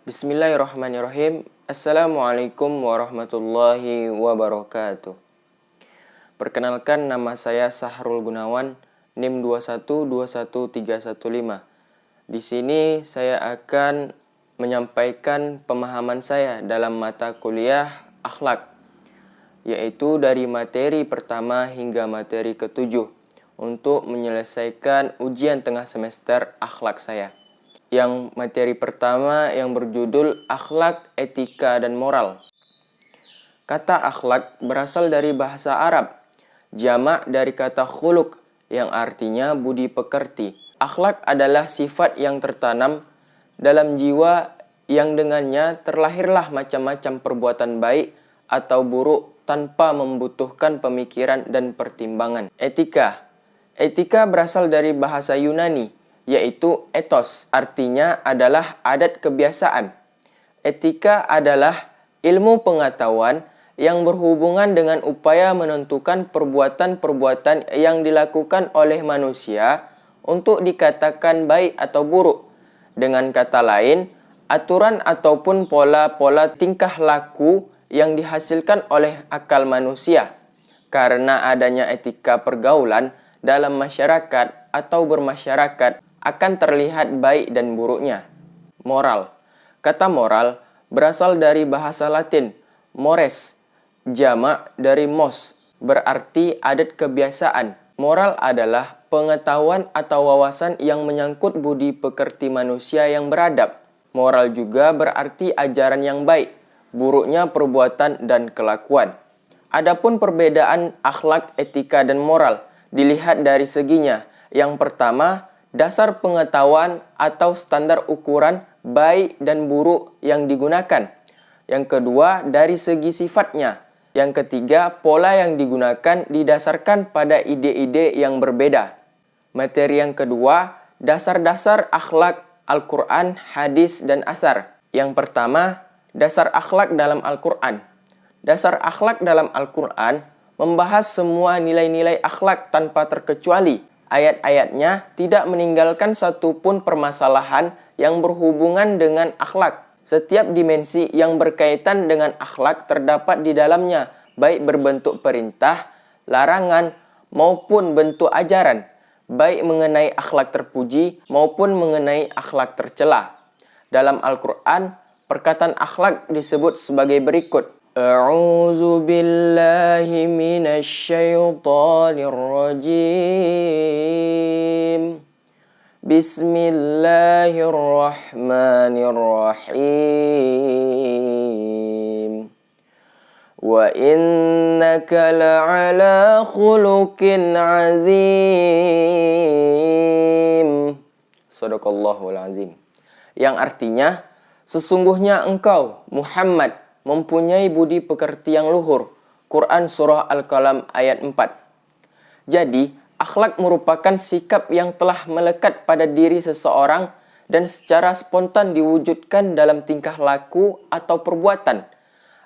Bismillahirrahmanirrahim. Assalamualaikum warahmatullahi wabarakatuh. Perkenalkan, nama saya Sahrul Gunawan, NIM 2121315. Di sini saya akan menyampaikan pemahaman saya dalam mata kuliah akhlak, yaitu dari materi pertama hingga materi ketujuh untuk menyelesaikan ujian tengah semester akhlak saya. Yang materi pertama yang berjudul akhlak, etika, dan moral. Kata akhlak berasal dari bahasa Arab, jamak dari kata khuluq yang artinya budi pekerti. Akhlak adalah sifat yang tertanam dalam jiwa yang dengannya terlahirlah macam-macam perbuatan baik atau buruk tanpa membutuhkan pemikiran dan pertimbangan. Etika berasal dari bahasa Yunani, yaitu ethos, artinya adalah adat kebiasaan. Etika adalah ilmu pengetahuan yang berhubungan dengan upaya menentukan perbuatan-perbuatan yang dilakukan oleh manusia untuk dikatakan baik atau buruk. Dengan kata lain, aturan ataupun pola-pola tingkah laku yang dihasilkan oleh akal manusia. Karena adanya etika pergaulan dalam masyarakat atau bermasyarakat, akan terlihat baik dan buruknya. Moral. Kata moral berasal dari bahasa Latin, mores, jamak dari mos, berarti adat kebiasaan. Moral adalah pengetahuan atau wawasan yang menyangkut budi pekerti manusia yang beradab. Moral juga berarti ajaran yang baik, buruknya perbuatan dan kelakuan. Adapun perbedaan akhlak, etika, dan moral dilihat dari seginya. Yang pertama, dasar pengetahuan atau standar ukuran baik dan buruk yang digunakan. Yang kedua, dari segi sifatnya. Yang ketiga, pola yang digunakan didasarkan pada ide-ide yang berbeda. Materi yang kedua, dasar-dasar akhlak Al-Quran, hadis, dan asar. Yang pertama, dasar akhlak dalam Al-Quran. Dasar akhlak dalam Al-Quran membahas semua nilai-nilai akhlak tanpa terkecuali. Ayat-ayatnya tidak meninggalkan satupun permasalahan yang berhubungan dengan akhlak. Setiap dimensi yang berkaitan dengan akhlak terdapat di dalamnya, baik berbentuk perintah, larangan, maupun bentuk ajaran, baik mengenai akhlak terpuji maupun mengenai akhlak tercela. Dalam Al-Quran, perkataan akhlak disebut sebagai berikut. A'udzu billahi minasyaitonir rajim. Bismillahirrahmanirrahim. Wa innaka la'ala khuluqin azim. Shadaqallahul azim. Yang artinya, sesungguhnya engkau, Muhammad, mempunyai budi pekerti yang luhur. Quran Surah Al-Qalam ayat 4. Jadi, akhlak merupakan sikap yang telah melekat pada diri seseorang dan secara spontan diwujudkan dalam tingkah laku atau perbuatan.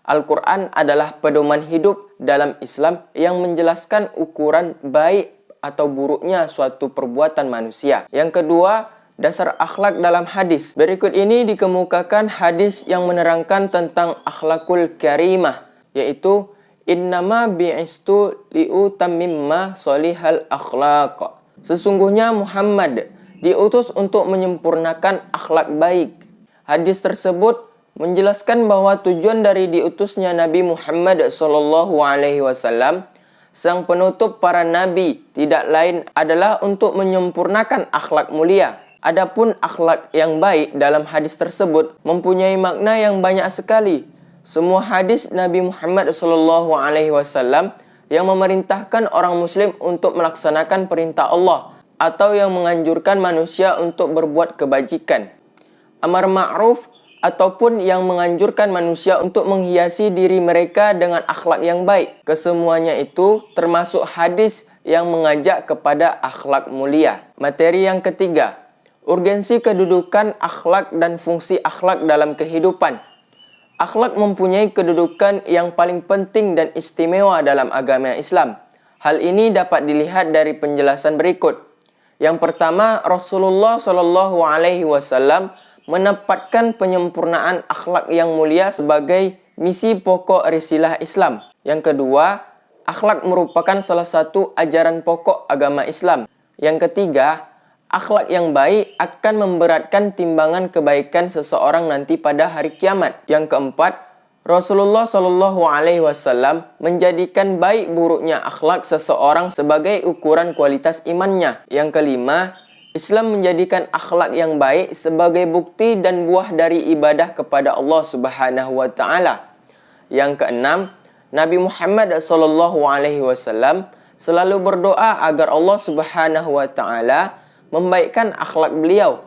Al-Quran adalah pedoman hidup dalam Islam yang menjelaskan ukuran baik atau buruknya suatu perbuatan manusia. Yang kedua, dasar akhlak dalam hadis. Berikut ini dikemukakan hadis yang menerangkan tentang akhlakul karimah, yaitu innama bi'istu liutammimma sholihal akhlaq. Sesungguhnya Muhammad diutus untuk menyempurnakan akhlak baik. Hadis tersebut menjelaskan bahwa tujuan dari diutusnya Nabi Muhammad SAW, sang penutup para nabi, tidak lain adalah untuk menyempurnakan akhlak mulia. Adapun akhlak yang baik dalam hadis tersebut mempunyai makna yang banyak sekali. Semua hadis Nabi Muhammad SAW yang memerintahkan orang muslim untuk melaksanakan perintah Allah atau yang menganjurkan manusia untuk berbuat kebajikan, amar ma'ruf, ataupun yang menganjurkan manusia untuk menghiasi diri mereka dengan akhlak yang baik. Kesemuanya itu termasuk hadis yang mengajak kepada akhlak mulia. Materi yang ketiga, urgensi kedudukan akhlak dan fungsi akhlak dalam kehidupan. Akhlak mempunyai kedudukan yang paling penting dan istimewa dalam agama Islam. Hal ini dapat dilihat dari penjelasan berikut. Yang pertama, Rasulullah SAW menempatkan penyempurnaan akhlak yang mulia sebagai misi pokok risalah Islam. Yang kedua, akhlak merupakan salah satu ajaran pokok agama Islam. Yang ketiga, akhlak yang baik akan memberatkan timbangan kebaikan seseorang nanti pada hari kiamat. Yang keempat, Rasulullah Shallallahu Alaihi Wasallam menjadikan baik buruknya akhlak seseorang sebagai ukuran kualitas imannya. Yang kelima, Islam menjadikan akhlak yang baik sebagai bukti dan buah dari ibadah kepada Allah Subhanahu wa taala. Yang keenam, Nabi Muhammad Shallallahu Alaihi Wasallam selalu berdoa agar Allah Subhanahu wa taala membaikkan akhlak beliau.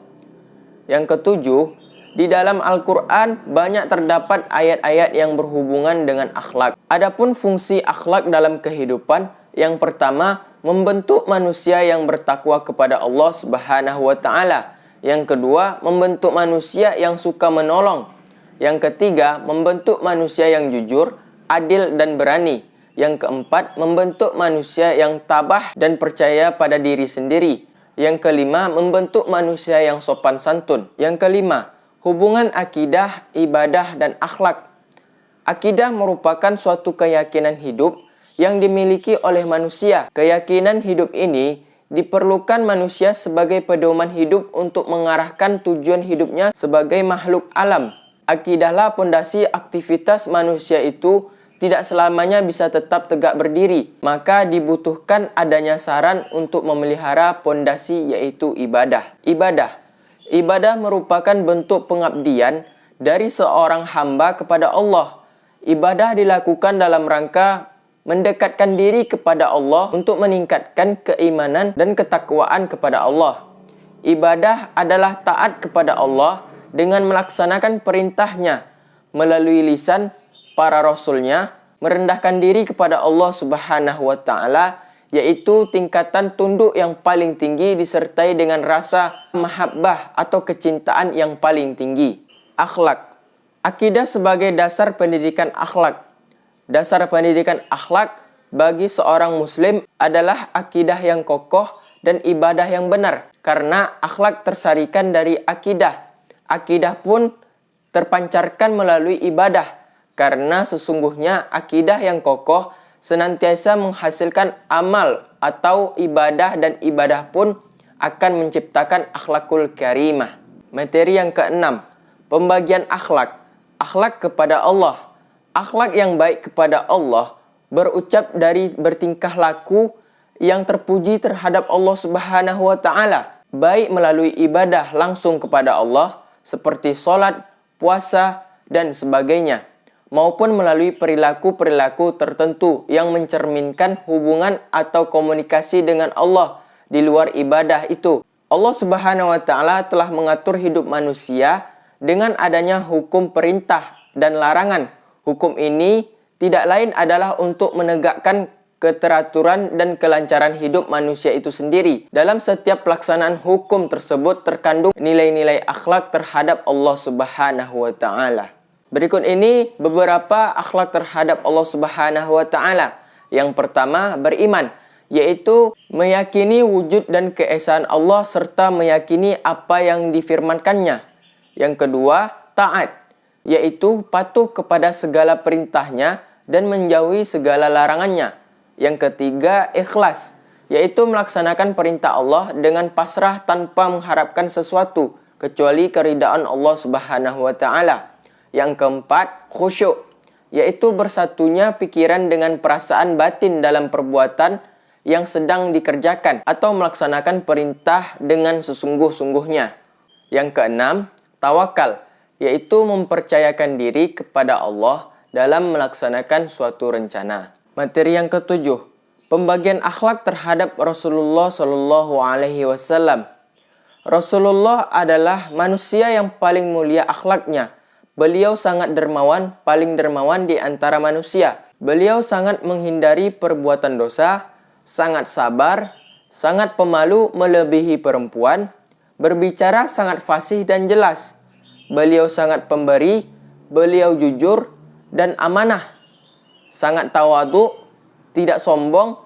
Yang ketujuh, di dalam Al-Quran banyak terdapat ayat-ayat yang berhubungan dengan akhlak. Adapun fungsi akhlak dalam kehidupan, yang pertama, membentuk manusia yang bertakwa kepada Allah Subhanahu wa taala. Yang kedua, membentuk manusia yang suka menolong. Yang ketiga, membentuk manusia yang jujur, adil dan berani. Yang keempat, membentuk manusia yang tabah dan percaya pada diri sendiri. Yang kelima, membentuk manusia yang sopan santun. Yang kelima, hubungan akidah, ibadah, dan akhlak. Akidah merupakan suatu keyakinan hidup yang dimiliki oleh manusia. Keyakinan hidup ini diperlukan manusia sebagai pedoman hidup untuk mengarahkan tujuan hidupnya sebagai makhluk alam. Akidahlah pondasi aktivitas manusia itu tidak selamanya bisa tetap tegak berdiri. Maka dibutuhkan adanya saran untuk memelihara pondasi, yaitu ibadah. Ibadah merupakan bentuk pengabdian dari seorang hamba kepada Allah. Ibadah dilakukan dalam rangka mendekatkan diri kepada Allah untuk meningkatkan keimanan dan ketakwaan kepada Allah. Ibadah adalah taat kepada Allah dengan melaksanakan perintahnya melalui lisan para rasulnya, merendahkan diri kepada Allah Subhanahu wa taala, yaitu tingkatan tunduk yang paling tinggi disertai dengan rasa mahabbah atau kecintaan yang paling tinggi. Akhlak. Akidah sebagai dasar pendidikan akhlak. Dasar pendidikan akhlak bagi seorang muslim adalah akidah yang kokoh dan ibadah yang benar. Karena akhlak tersarikan dari akidah. Akidah pun terpancarkan melalui ibadah. Karena sesungguhnya akidah yang kokoh senantiasa menghasilkan amal atau ibadah, dan ibadah pun akan menciptakan akhlakul karimah. Materi yang keenam, pembagian akhlak. Akhlak kepada Allah. Akhlak yang baik kepada Allah berucap dari bertingkah laku yang terpuji terhadap Allah Subhanahu wa taala, baik melalui ibadah langsung kepada Allah seperti salat, puasa, dan sebagainya, maupun melalui perilaku-perilaku tertentu yang mencerminkan hubungan atau komunikasi dengan Allah di luar ibadah itu. Allah Subhanahu wa taala telah mengatur hidup manusia dengan adanya hukum perintah dan larangan. Hukum ini tidak lain adalah untuk menegakkan keteraturan dan kelancaran hidup manusia itu sendiri. Dalam setiap pelaksanaan hukum tersebut terkandung nilai-nilai akhlak terhadap Allah Subhanahu wa taala. Berikut ini beberapa akhlak terhadap Allah Subhanahu wa taala. Yang pertama, beriman, yaitu meyakini wujud dan keesaan Allah serta meyakini apa yang difirmankannya. Yang kedua, taat, yaitu patuh kepada segala perintahnya dan menjauhi segala larangannya. Yang ketiga, ikhlas, yaitu melaksanakan perintah Allah dengan pasrah tanpa mengharapkan sesuatu kecuali keridaan Allah Subhanahu wa taala. Yang keempat, khusyuk, yaitu bersatunya pikiran dengan perasaan batin dalam perbuatan yang sedang dikerjakan atau melaksanakan perintah dengan sesungguh-sungguhnya. Yang keenam, tawakal, yaitu mempercayakan diri kepada Allah dalam melaksanakan suatu rencana. Materi yang ketujuh, pembagian akhlak terhadap Rasulullah Shallallahu Alaihi Wasallam. Rasulullah adalah manusia yang paling mulia akhlaknya. Beliau sangat dermawan, paling dermawan di antara manusia. Beliau sangat menghindari perbuatan dosa, sangat sabar, sangat pemalu melebihi perempuan, berbicara sangat fasih dan jelas. Beliau sangat pemberi, beliau jujur dan amanah, sangat tawadhu, tidak sombong,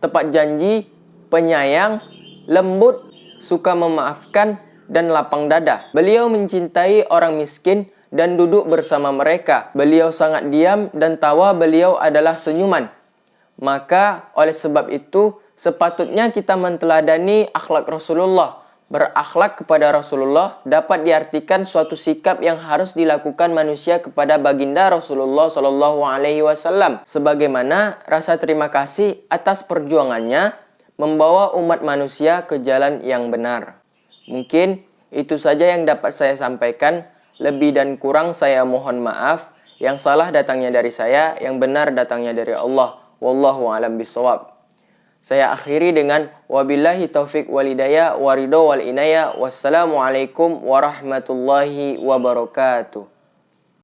tepat janji, penyayang, lembut, suka memaafkan, dan lapang dada. Beliau mencintai orang miskin dan duduk bersama mereka. Beliau sangat diam dan tawa beliau adalah senyuman. Maka oleh sebab itu sepatutnya kita menteladani akhlak Rasulullah. Berakhlak kepada Rasulullah dapat diartikan suatu sikap yang harus dilakukan manusia kepada baginda Rasulullah Shallallahu Alaihi Wasallam, sebagaimana rasa terima kasih atas perjuangannya membawa umat manusia ke jalan yang benar. Mungkin itu saja yang dapat saya sampaikan. Lebih dan kurang saya mohon maaf. Yang salah datangnya dari saya, yang benar datangnya dari Allah. Wallahu a'lam bishawab. Saya akhiri dengan wabillahi taufik walidayah waridho wal inayah. Wassalamualaikum warahmatullahi wabarakatuh.